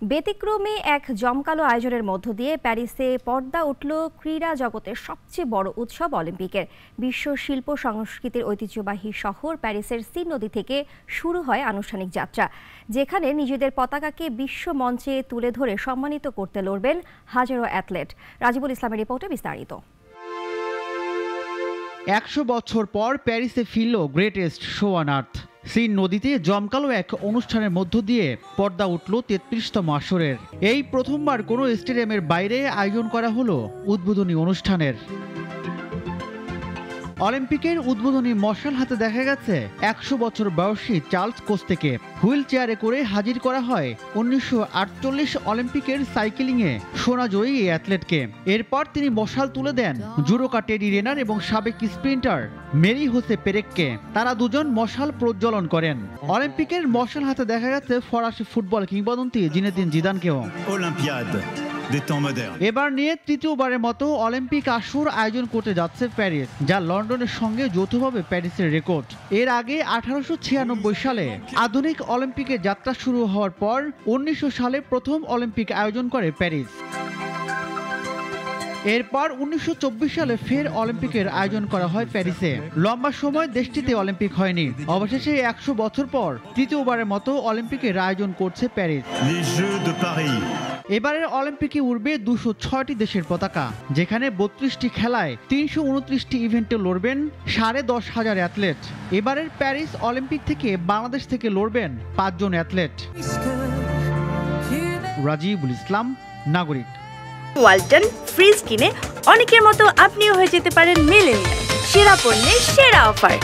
ব্যতিক্রমী এক জমকালো আয়োজনের মধ্য দিয়ে প্যারিসে পর্দা উঠল ক্রীড়া জগতের সবচেয়ে বড় উৎসব অলিম্পিকের। বিশ্ব শিল্প সংস্কৃতির ঐতিহ্যবাহী শহর প্যারিসের সিন নদী থেকে শুরু হয় আনুষ্ঠানিক যাত্রা, যেখানে নিজেদের পতাকাকে বিশ্ব মঞ্চে তুলে ধরে সম্মানিত করতে লড়বেন হাজারো অ্যাথলেট। রাজিবুল ইসলামের রিপোর্টে বিস্তারিত। ১০০ বছর পর প্যারিসে ফিরল greatest show on earth. Seine নদীতে জমকালো এক অনুষ্ঠানের মধ্য দিয়ে পর্দা উঠল ৩৩তম আসরের। এই প্রথমবার কোনো স্টেডিয়ামের বাইরে আয়োজন করা হলো উদ্বোধনী অনুষ্ঠানের। অলিম্পিকের উদ্বোধনী মশাল হাতে দেখা গেছে ১০০ বছর বয়সী চার্লস কোস্তেকে। হুইল চেয়ারে করে হাজির করা হয় ১৯৪৮ অলিম্পিকের সাইকেলিংয়ে সোনাজয়ী এই অ্যাথলেটকে। এরপর তিনি মশাল তুলে দেন জুডোকা টেডি রেনার এবং সাবেক স্প্রিন্টার মেরি হোসে পেরেককে। তারা দুজন মশাল প্রজ্বলন করেন। অলিম্পিকের মশাল হাতে দেখা গেছে ফরাসি ফুটবল কিংবদন্তি জিনেদিন জিদানকেও। এবার নিয়ে তৃতীয়বারের মতো অলিম্পিক আসর আয়োজন করতে যাচ্ছে প্যারিস, যা লন্ডনের সঙ্গে যৌথভাবে প্যারিসের রেকর্ড। এর আগে 1896 সালে আধুনিক অলিম্পিকের যাত্রা শুরু হওয়ার পর 1900 সালে প্রথম অলিম্পিক আয়োজন করে প্যারিস। এরপর 1924 সালে ফের অলিম্পিকের আয়োজন করা হয় প্যারিসে। লম্বা সময় দেশটিতে অলিম্পিক হয়নি। অবশেষে 100 বছর পর তৃতীয়বারের মতো অলিম্পিকের আয়োজন করছে প্যারিস। এবারের অলিম্পিকে উড়বে 206টি দেশের পতাকা, যেখানে 32টি খেলায় 329টি ইভেন্টে লড়বেন 10,500 অ্যাথলেট। এবারের প্যারিস অলিম্পিক থেকে বাংলাদেশ থেকে লড়বেন 5 জন অ্যাথলেট। রাজিবুল ইসলাম, নাগরিক। ওয়ালটন ফ্রিজ কিনে অনেকের মতো আপনিও হয়ে যেতে পারেন মিলেনিয়াল। সেরা পণ্যের সেরা অফার।